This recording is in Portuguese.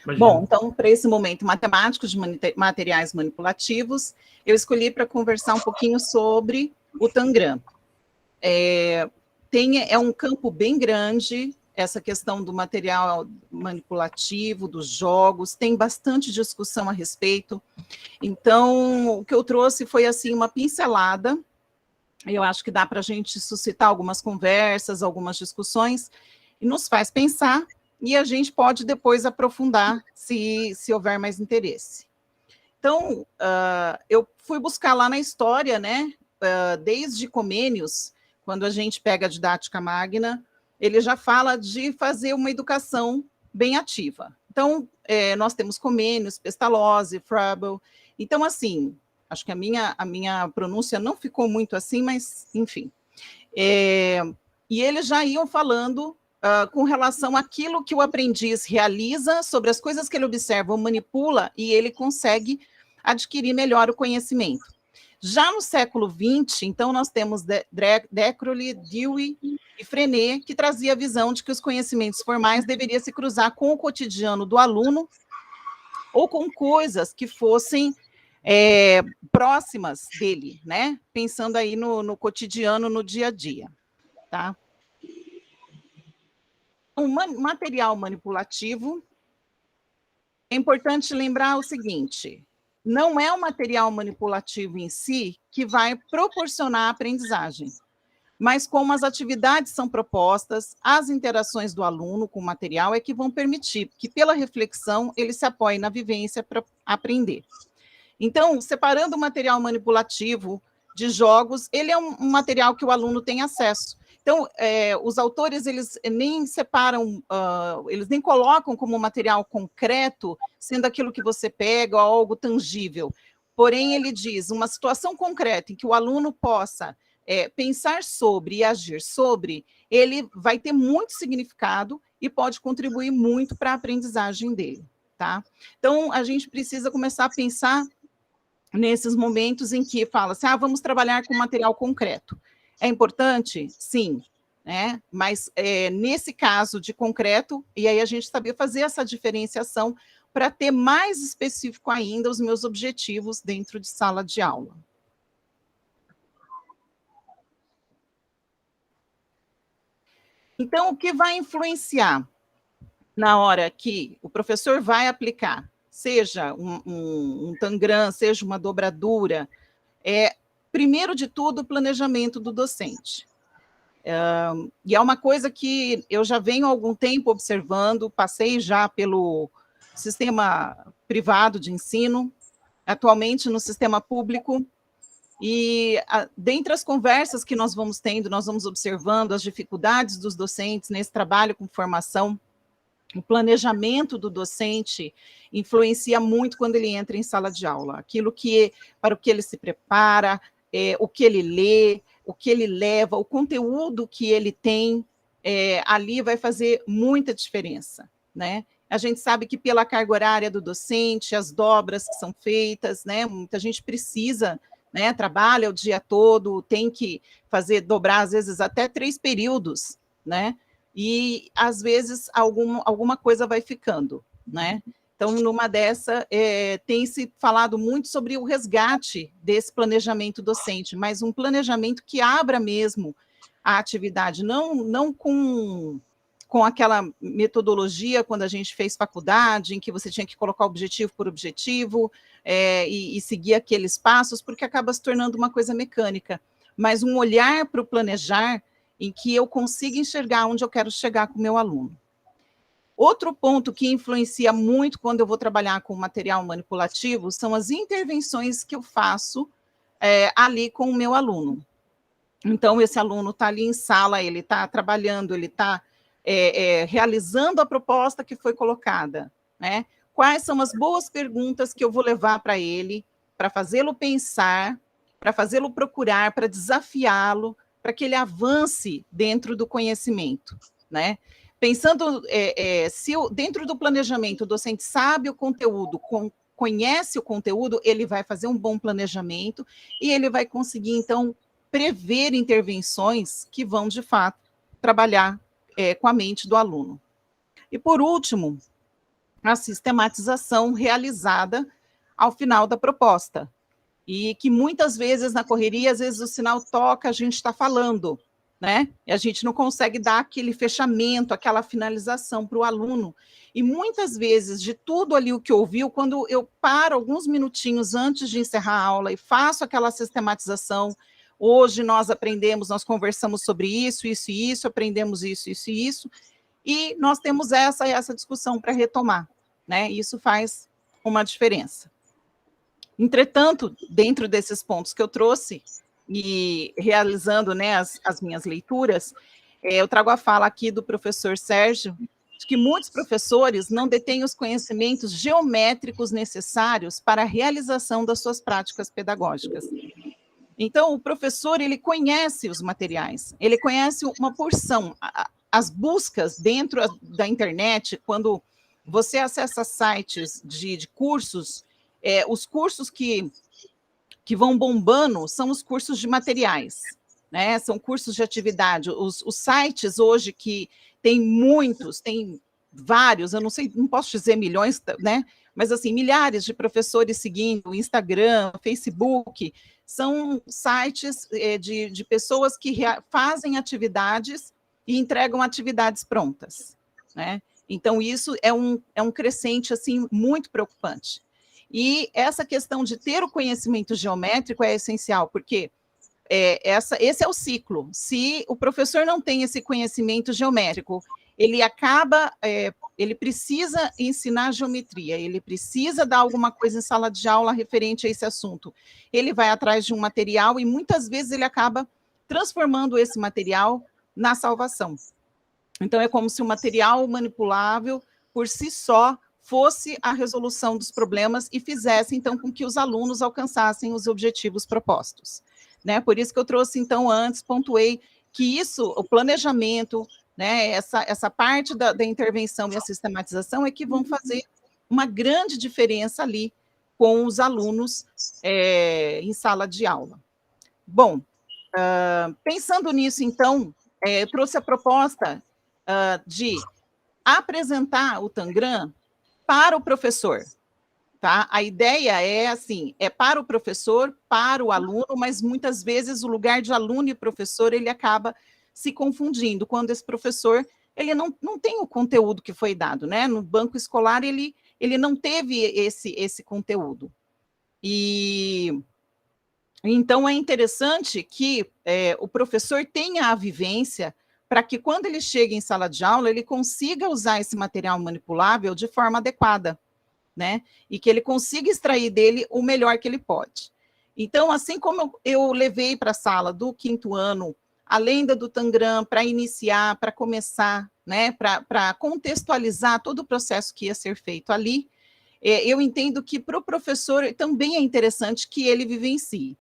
Bom, Imagino. então, para esse momento matemático de materiais manipulativos, eu escolhi para conversar um pouquinho sobre o Tangram. É um campo bem grande, essa questão do material manipulativo, dos jogos, tem bastante discussão a respeito. Então, o que eu trouxe foi, assim, uma pincelada. Eu acho que dá para a gente suscitar algumas conversas, algumas discussões, e nos faz pensar, e a gente pode depois aprofundar, se houver mais interesse. Então, eu fui buscar lá na história, né, desde Comênios, quando a gente pega a didática magna, ele já fala de fazer uma educação bem ativa. Então, nós temos Comênios, Pestalozzi, Froebel. Então, assim, acho que a minha pronúncia não ficou muito assim, mas, enfim. E eles já iam falando com relação àquilo que o aprendiz realiza, sobre as coisas que ele observa ou manipula, e ele consegue adquirir melhor o conhecimento. Já no século XX, então, nós temos Decroly, Dewey e Frenet, que trazia a visão de que os conhecimentos formais deveriam se cruzar com o cotidiano do aluno ou com coisas que fossem próximas dele, né? Pensando aí no cotidiano, no dia a dia, tá? Um material manipulativo, é importante lembrar o seguinte: não é o material manipulativo em si que vai proporcionar a aprendizagem, mas como as atividades são propostas, as interações do aluno com o material é que vão permitir que, pela reflexão, ele se apoie na vivência para aprender. Então, separando o material manipulativo de jogos, ele é um material que o aluno tem acesso. Então, os autores, eles nem separam, eles nem colocam como material concreto, sendo aquilo que você pega, algo tangível. Porém, ele diz, uma situação concreta em que o aluno possa pensar sobre e agir sobre, ele vai ter muito significado e pode contribuir muito para a aprendizagem dele, tá? Então, a gente precisa começar a pensar nesses momentos em que fala-se, vamos trabalhar com material concreto. É importante? Sim, né? Mas nesse caso de concreto, e aí a gente sabia fazer essa diferenciação para ter mais específico ainda os meus objetivos dentro de sala de aula. Então, o que vai influenciar na hora que o professor vai aplicar, seja um Tangram, seja uma dobradura, primeiro de tudo, o planejamento do docente. E é uma coisa que eu já venho há algum tempo observando, passei já pelo sistema privado de ensino, atualmente no sistema público, e dentre as conversas que nós vamos tendo, nós vamos observando as dificuldades dos docentes nesse trabalho com formação. O planejamento do docente influencia muito quando ele entra em sala de aula. Para o que ele se prepara, o que ele lê, o que ele leva, o conteúdo que ele tem, ali vai fazer muita diferença, né? A gente sabe que pela carga horária do docente, as dobras que são feitas, né? Muita gente precisa, né? Trabalha o dia todo, tem que dobrar, às vezes, até 3 períodos, né? E, às vezes, alguma coisa vai ficando, né? Então, numa dessa, tem se falado muito sobre o resgate desse planejamento docente, mas um planejamento que abra mesmo a atividade, não com aquela metodologia, quando a gente fez faculdade, em que você tinha que colocar objetivo por objetivo, e seguir aqueles passos, porque acaba se tornando uma coisa mecânica, mas um olhar para o planejar, em que eu consiga enxergar onde eu quero chegar com o meu aluno. Outro ponto que influencia muito quando eu vou trabalhar com material manipulativo são as intervenções que eu faço ali com o meu aluno. Então, esse aluno está ali em sala, ele está trabalhando, ele está realizando a proposta que foi colocada, né? Quais são as boas perguntas que eu vou levar para ele, para fazê-lo pensar, para fazê-lo procurar, para desafiá-lo, para que ele avance dentro do conhecimento, né? Pensando, se dentro do planejamento o docente sabe o conteúdo, conhece o conteúdo, ele vai fazer um bom planejamento e ele vai conseguir, então, prever intervenções que vão, de fato, trabalhar com a mente do aluno. E, por último, a sistematização realizada ao final da proposta. E que muitas vezes na correria, às vezes o sinal toca, a gente está falando, né? E a gente não consegue dar aquele fechamento, aquela finalização para o aluno. E muitas vezes, de tudo ali o que ouviu, quando eu paro alguns minutinhos antes de encerrar a aula e faço aquela sistematização, hoje nós aprendemos, nós conversamos sobre isso, isso e isso, aprendemos isso, isso e isso, e nós temos essa discussão para retomar, né? Isso faz uma diferença. Entretanto, dentro desses pontos que eu trouxe, e realizando, né, as minhas leituras, eu trago a fala aqui do professor Sérgio, de que muitos professores não detêm os conhecimentos geométricos necessários para a realização das suas práticas pedagógicas. Então, o professor, ele conhece os materiais, ele conhece uma porção, as buscas dentro da internet, quando você acessa sites de cursos, os cursos que vão bombando são os cursos de materiais, né? São cursos de atividade. Os sites hoje que tem muitos, tem vários, eu não sei, não posso dizer milhões, né? Mas assim, milhares de professores seguindo, Instagram, Facebook, são sites de pessoas que fazem atividades e entregam atividades prontas, né? Então, isso é um crescente, assim, muito preocupante. E essa questão de ter o conhecimento geométrico é essencial, porque esse é o ciclo. Se o professor não tem esse conhecimento geométrico, ele acaba, ele precisa ensinar geometria, ele precisa dar alguma coisa em sala de aula referente a esse assunto. Ele vai atrás de um material e muitas vezes ele acaba transformando esse material na salvação. Então, é como se o material manipulável, por si só, fosse a resolução dos problemas e fizesse, então, com que os alunos alcançassem os objetivos propostos, né? Por isso que eu trouxe, então, antes, pontuei que isso, o planejamento, né, essa parte da intervenção e a sistematização é que vão fazer uma grande diferença ali com os alunos em sala de aula. Bom, pensando nisso, então, eu trouxe a proposta de apresentar o Tangram para o professor, tá? A ideia é assim, é para o professor, para o aluno, mas muitas vezes o lugar de aluno e professor, ele acaba se confundindo, quando esse professor, ele não tem o conteúdo que foi dado, né? No banco escolar, ele não teve esse conteúdo. E então é interessante que o professor tenha a vivência para que quando ele chega em sala de aula, ele consiga usar esse material manipulável de forma adequada, né? E que ele consiga extrair dele o melhor que ele pode. Então, assim como eu levei para a sala do 5º ano a lenda do Tangram para iniciar, para começar, né? Para contextualizar todo o processo que ia ser feito ali, eu entendo que para o professor também é interessante que ele vivencie.